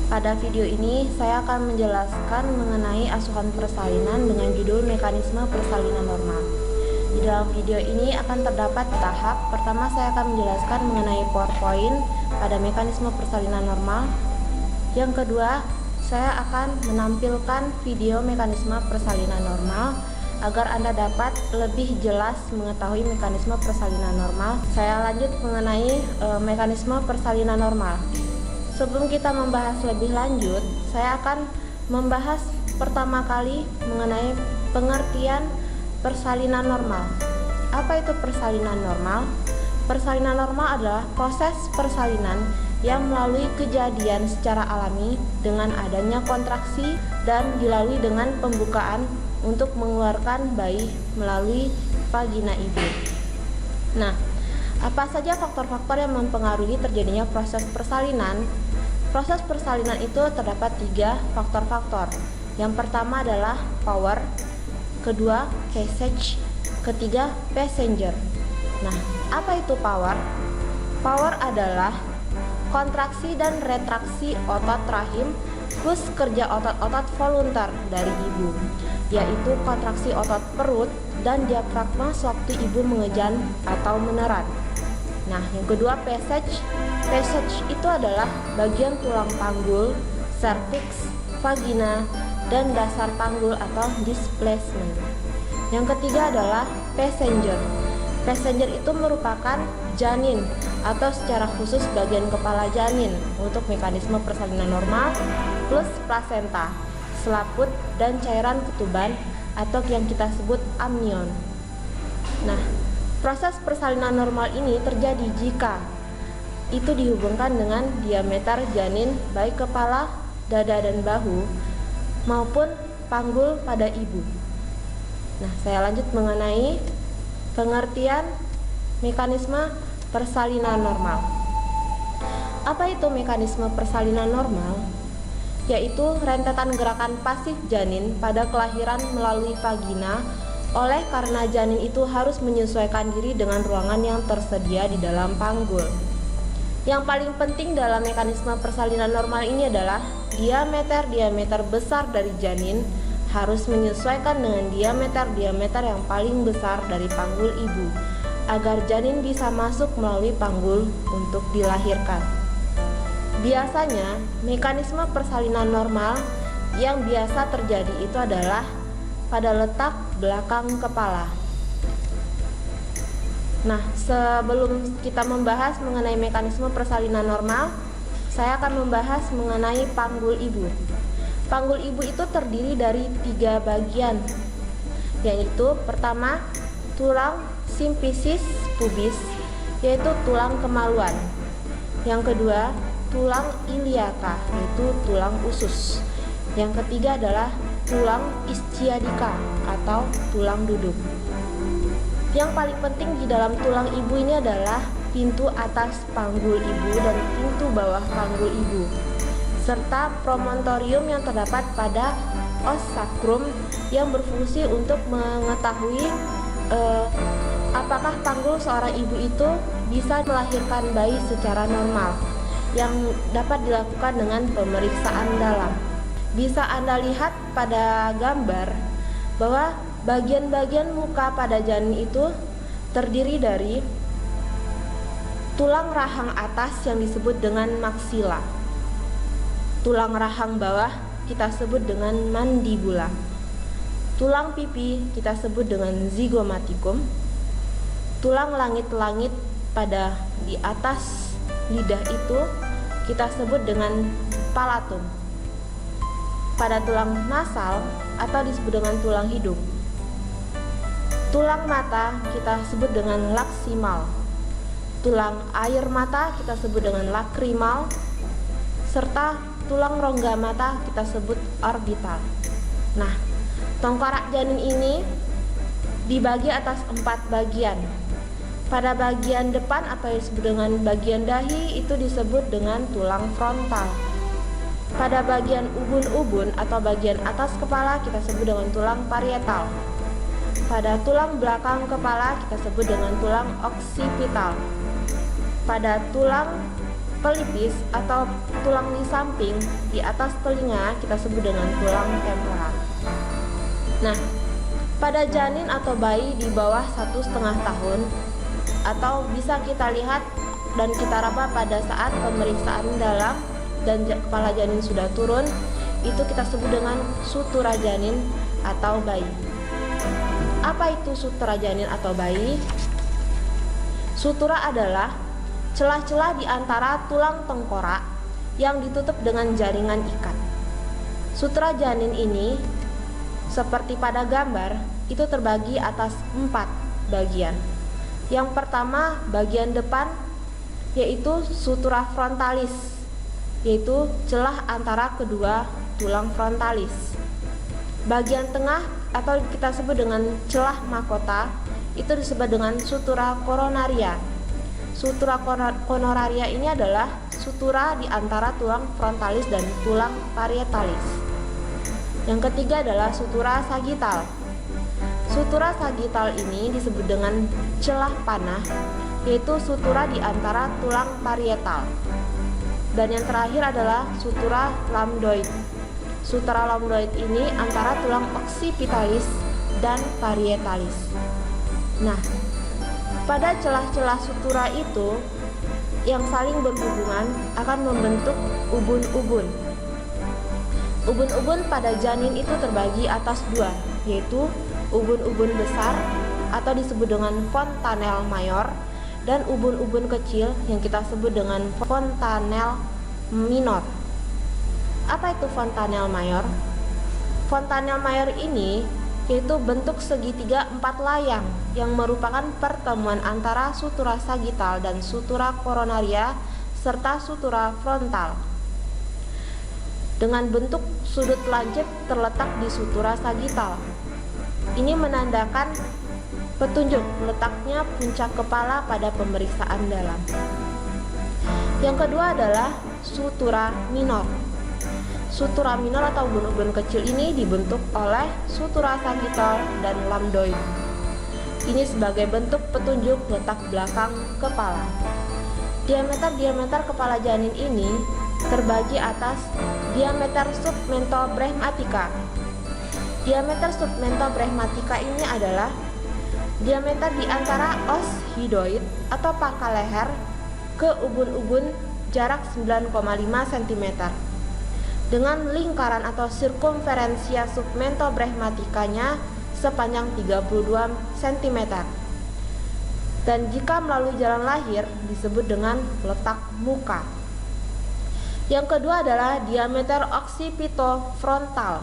Pada video ini, saya akan menjelaskan mengenai asuhan persalinan dengan judul mekanisme persalinan normal. Di dalam video ini akan terdapat tahap. Pertama, saya akan menjelaskan mengenai PowerPoint pada mekanisme persalinan normal. Yang kedua, saya akan menampilkan video mekanisme persalinan normal agar Anda dapat lebih jelas mengetahui mekanisme persalinan normal. Saya lanjut mengenai mekanisme persalinan normal. Sebelum kita membahas lebih lanjut, saya akan membahas pertama kali mengenai pengertian persalinan normal. Apa itu persalinan normal? Persalinan normal adalah proses persalinan yang melalui kejadian secara alami dengan adanya kontraksi dan dilalui dengan pembukaan untuk mengeluarkan bayi melalui vagina ibu. Nah, apa saja faktor-faktor yang mempengaruhi terjadinya proses persalinan? Proses persalinan itu terdapat 3 faktor-faktor. Yang pertama adalah power, kedua passage, ketiga passenger. Nah, apa itu power? Power adalah kontraksi dan retraksi otot rahim plus kerja otot-otot voluntar dari ibu, yaitu kontraksi otot perut dan diafragma sewaktu ibu mengejan atau menerat. Nah, yang kedua passage. Passage itu adalah bagian tulang panggul, cervix, vagina, dan dasar panggul atau displacement. Yang ketiga adalah passenger. Passenger itu merupakan janin atau secara khusus bagian kepala janin untuk mekanisme persalinan normal plus plasenta, selaput, dan cairan ketuban atau yang kita sebut amnion. Nah, proses persalinan normal ini terjadi jika itu dihubungkan dengan diameter janin baik kepala, dada, dan bahu maupun panggul pada ibu. Nah, saya lanjut mengenai pengertian mekanisme persalinan normal. Apa itu mekanisme persalinan normal? Yaitu rentetan gerakan pasif janin pada kelahiran melalui vagina oleh karena janin itu harus menyesuaikan diri dengan ruangan yang tersedia di dalam panggul. Yang paling penting dalam mekanisme persalinan normal ini adalah diameter besar dari janin harus menyesuaikan dengan diameter yang paling besar dari panggul ibu agar janin bisa masuk melalui panggul untuk dilahirkan. Biasanya mekanisme persalinan normal yang biasa terjadi itu adalah pada letak belakang kepala. Nah, sebelum kita membahas mengenai mekanisme persalinan normal, saya akan membahas mengenai panggul ibu. Panggul ibu itu terdiri dari 3 bagian, yaitu pertama tulang symphysis pubis, yaitu tulang kemaluan. Yang kedua tulang iliaka, yaitu tulang usus. Yang ketiga adalah tulang ischiadica atau tulang duduk. Yang paling penting di dalam tulang ibu ini adalah pintu atas panggul ibu dan pintu bawah panggul ibu, serta promontorium yang terdapat pada os sacrum yang berfungsi untuk mengetahui apakah panggul seorang ibu itu bisa melahirkan bayi secara normal, yang dapat dilakukan dengan pemeriksaan dalam. Bisa Anda lihat pada gambar bahwa bagian-bagian muka pada janin itu terdiri dari tulang rahang atas yang disebut dengan maksila. Tulang rahang bawah kita sebut dengan mandibula. Tulang pipi kita sebut dengan zygomaticum. Tulang langit-langit pada di atas lidah itu kita sebut dengan palatum. Pada tulang nasal atau disebut dengan tulang hidung. Tulang mata kita sebut dengan laksimal. Tulang air mata kita sebut dengan lakrimal. Serta tulang rongga mata kita sebut orbital. Nah, tengkorak janin ini dibagi atas 4 bagian. Pada bagian depan atau disebut dengan bagian dahi itu disebut dengan tulang frontal. Pada bagian ubun-ubun atau bagian atas kepala kita sebut dengan tulang parietal. Pada tulang belakang kepala kita sebut dengan tulang oksipital. Pada tulang pelipis atau tulang di samping di atas telinga kita sebut dengan tulang temporal. Nah, pada janin atau bayi di bawah 1,5 tahun atau bisa kita lihat dan kita raba pada saat pemeriksaan dalam dan kepala janin sudah turun, itu kita sebut dengan sutura janin atau bayi. Apa itu sutura janin atau bayi? Sutura adalah celah-celah di antara tulang tengkorak yang ditutup dengan jaringan ikat. Sutura janin ini seperti pada gambar itu terbagi atas 4 bagian. Yang pertama bagian depan yaitu sutura frontalis, yaitu celah antara kedua tulang frontalis. Bagian tengah atau kita sebut dengan celah mahkota itu disebut dengan sutura koronaria. Sutura koronaria ini adalah sutura di antara tulang frontalis dan tulang parietalis. Yang ketiga adalah sutura sagital. Sutura sagital ini disebut dengan celah panah, yaitu sutura di antara tulang parietal. Dan yang terakhir adalah sutura lambdoid. Sutura lambdoid ini antara tulang occipitalis dan parietalis. Nah, pada celah-celah sutura itu yang saling berhubungan akan membentuk ubun-ubun. Ubun-ubun pada janin itu terbagi atas 2, yaitu ubun-ubun besar atau disebut dengan fontanel mayor dan ubun-ubun kecil yang kita sebut dengan fontanel minor. Apa itu fontanel mayor? Fontanel mayor ini yaitu bentuk segitiga 4 layang yang merupakan pertemuan antara sutura sagital dan sutura koronaria serta sutura frontal. Dengan bentuk sudut lancip terletak di sutura sagital. Ini menandakan petunjuk letaknya puncak kepala pada pemeriksaan dalam. Yang kedua adalah sutura minor. Sutura minor atau ubun-ubun kecil ini dibentuk oleh sutura sagital dan lambdoid. Ini sebagai bentuk petunjuk letak belakang kepala. Diameter kepala janin ini terbagi atas diameter submentobrehmatica. Diameter submentobrehmatica ini adalah diameter di antara os hyoid atau pangkal leher ke ubun-ubun jarak 9,5 cm dengan lingkaran atau sirkumferensia submentobrehmatikanya sepanjang 32 cm. Dan jika melalui jalan lahir disebut dengan letak muka. Yang kedua adalah diameter occipitofrontal.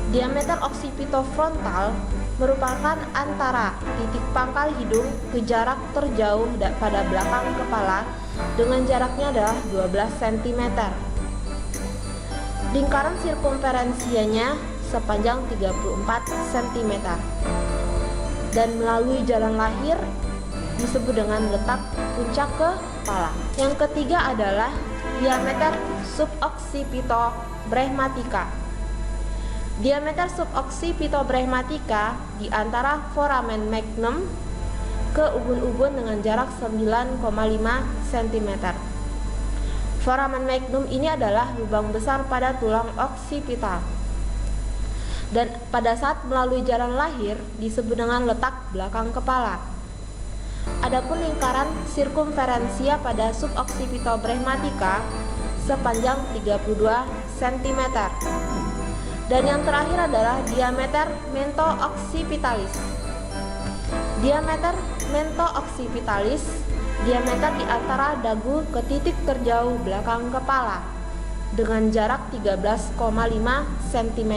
Diameter occipitofrontal merupakan antara titik pangkal hidung ke jarak terjauh pada belakang kepala dengan jaraknya adalah 12 cm. Lingkaran sirkumferensianya sepanjang 34 cm. Dan melalui jalan lahir disebut dengan letak puncak kepala. Yang ketiga adalah diameter suboccipitobrehmatica. Diameter suboccipitobrehmatica di antara foramen magnum ke ubun-ubun dengan jarak 9,5 cm. Foramen magnum ini adalah lubang besar pada tulang occipital. Dan pada saat melalui jalan lahir disebut dengan letak belakang kepala. Adapun lingkaran sirkumferensia pada suboccipitobrehmatica sepanjang 32 cm. Dan yang terakhir adalah diameter mentooccipitalis. Diameter mentooccipitalis, diameter di antara dagu ke titik terjauh belakang kepala dengan jarak 13,5 cm.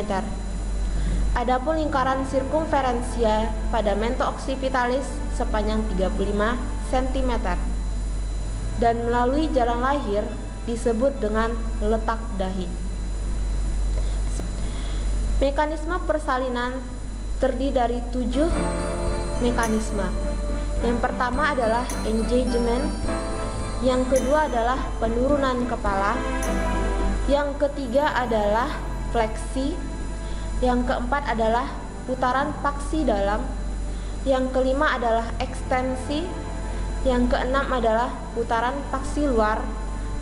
Adapun lingkaran sirkumferensia pada mentooccipitalis sepanjang 35 cm. Dan melalui jalan lahir disebut dengan letak dahi. Mekanisme persalinan terdiri dari 7 mekanisme. Yang pertama adalah engagement, yang kedua adalah penurunan kepala, yang ketiga adalah fleksi, yang keempat adalah putaran paksi dalam, yang kelima adalah ekstensi, Yang keenam adalah putaran paksi luar,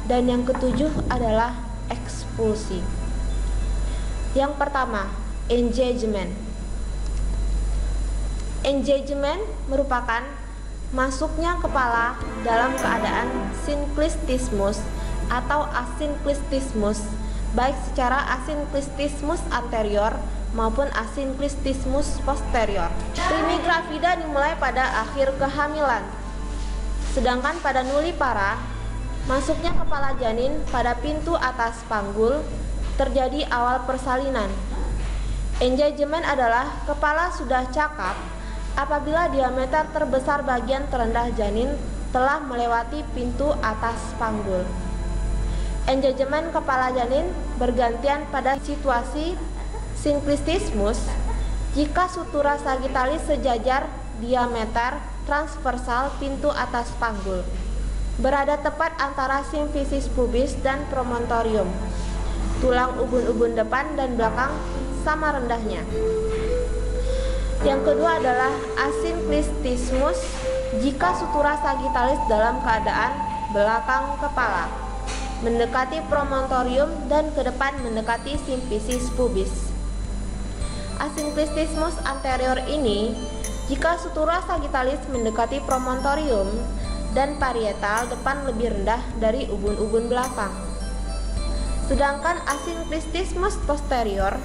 dan yang ketujuh adalah ekspulsi. Yang pertama, engagement. Engagement merupakan masuknya kepala dalam keadaan sinklistismus atau asinklistismus, baik secara asinklistismus anterior maupun asinklistismus posterior. Primigravida dimulai pada akhir kehamilan, sedangkan pada nullipara, masuknya kepala janin pada pintu atas panggul terjadi awal persalinan. Engagement adalah kepala sudah cakap apabila diameter terbesar bagian terendah janin telah melewati pintu atas panggul. Engagement kepala janin bergantian pada situasi sinklistismus jika sutura sagittalis sejajar diameter transversal pintu atas panggul, berada tepat antara simfisis pubis dan promontorium. Tulang ubun-ubun depan dan belakang sama rendahnya. Yang kedua adalah asinklistismus jika sutura sagittalis dalam keadaan belakang kepala, mendekati promontorium dan ke depan mendekati simfisis pubis. Asinklistismus anterior ini jika sutura sagittalis mendekati promontorium dan parietal depan lebih rendah dari ubun-ubun belakang. Sedangkan asinklistismus posterior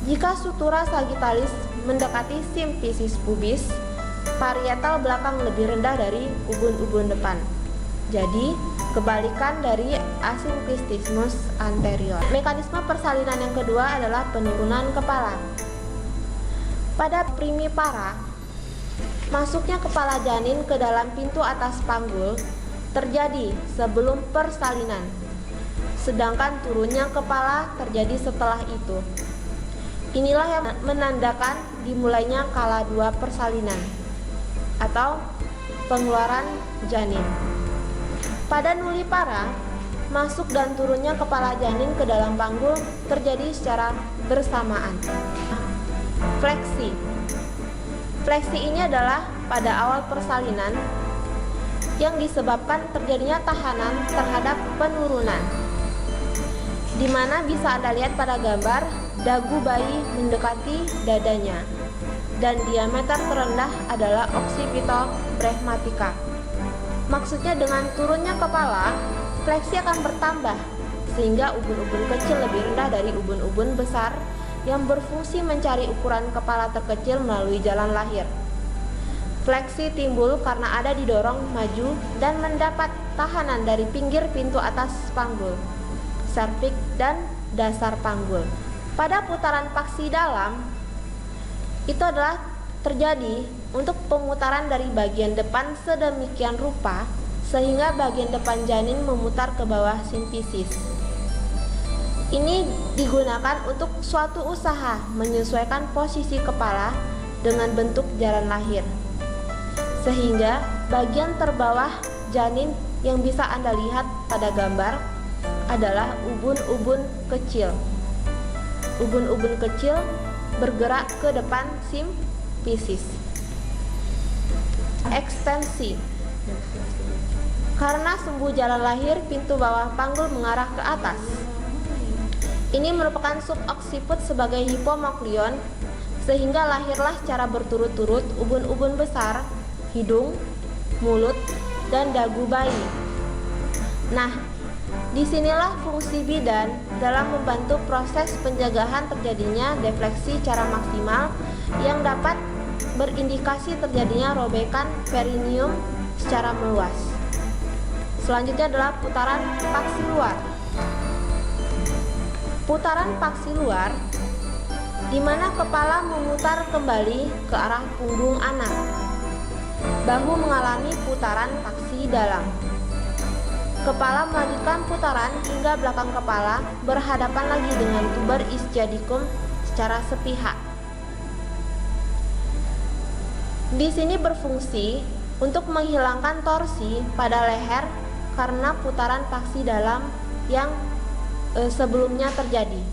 jika sutura sagittalis mendekati simfisis pubis, parietal belakang lebih rendah dari ubun-ubun depan. Jadi, kebalikan dari asinklistismus anterior. Mekanisme persalinan yang kedua adalah penurunan kepala. Pada primipara, masuknya kepala janin ke dalam pintu atas panggul terjadi sebelum persalinan, sedangkan turunnya kepala terjadi setelah itu. Inilah yang menandakan dimulainya kala 2 persalinan atau pengeluaran janin. Pada nullipara, masuk dan turunnya kepala janin ke dalam panggul terjadi secara bersamaan. Fleksi. Fleksi ini adalah pada awal persalinan yang disebabkan terjadinya tahanan terhadap penurunan, di mana bisa Anda lihat pada gambar dagu bayi mendekati dadanya dan diameter terendah adalah occipito pragmatica. Maksudnya dengan turunnya kepala, fleksi akan bertambah sehingga ubun-ubun kecil lebih rendah dari ubun-ubun besar yang berfungsi mencari ukuran kepala terkecil melalui jalan lahir. Fleksi timbul karena ada didorong maju dan mendapat tahanan dari pinggir pintu atas panggul, serviks dan dasar panggul. Pada putaran paksi dalam, itu adalah terjadi untuk pemutaran dari bagian depan sedemikian rupa sehingga bagian depan janin memutar ke bawah simfisis. Ini digunakan untuk suatu usaha menyesuaikan posisi kepala dengan bentuk jalan lahir, sehingga bagian terbawah janin yang bisa Anda lihat pada gambar adalah ubun-ubun kecil. Ubun-ubun kecil bergerak ke depan simfisis. Ekstensi. Karena sumbu jalan lahir pintu bawah panggul mengarah ke atas, ini merupakan subocciput sebagai hipomoklion, sehingga lahirlah secara berturut-turut ubun-ubun besar, hidung, mulut, dan dagu bayi. Nah, disinilah fungsi bidan dalam membantu proses pencegahan terjadinya defleksi secara maksimal yang dapat berindikasi terjadinya robekan perineum secara meluas. Selanjutnya adalah putaran paksi luar. Putaran paksi luar di mana kepala memutar kembali ke arah punggung anak. Bahu mengalami putaran paksi dalam. Kepala melanjutkan putaran hingga belakang kepala berhadapan lagi dengan tuber ischiadicum secara sepihak. Di sini berfungsi untuk menghilangkan torsi pada leher karena putaran paksi dalam yang sebelumnya terjadi.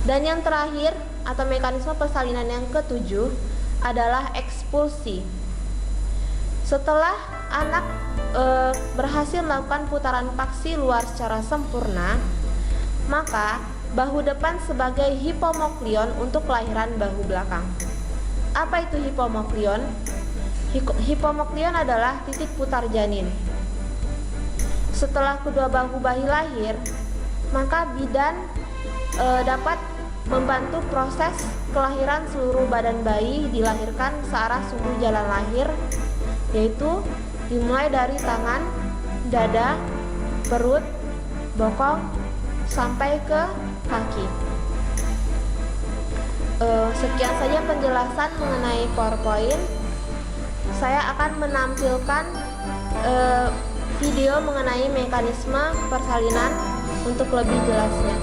Dan yang terakhir atau mekanisme persalinan yang ketujuh adalah ekspulsi. Setelah anak berhasil melakukan putaran paksi luar secara sempurna, maka bahu depan sebagai hipomoklion untuk kelahiran bahu belakang. Apa itu hipomoklion? Hipomoklion adalah titik putar janin. Setelah kedua bahu bayi lahir, maka bidan dapat membantu proses kelahiran seluruh badan bayi dilahirkan searah sumbu jalan lahir, yaitu dimulai dari tangan, dada, perut, bokong, sampai ke kaki. Sekian saja penjelasan mengenai PowerPoint. Saya akan menampilkan video mengenai mekanisme persalinan untuk lebih jelasnya.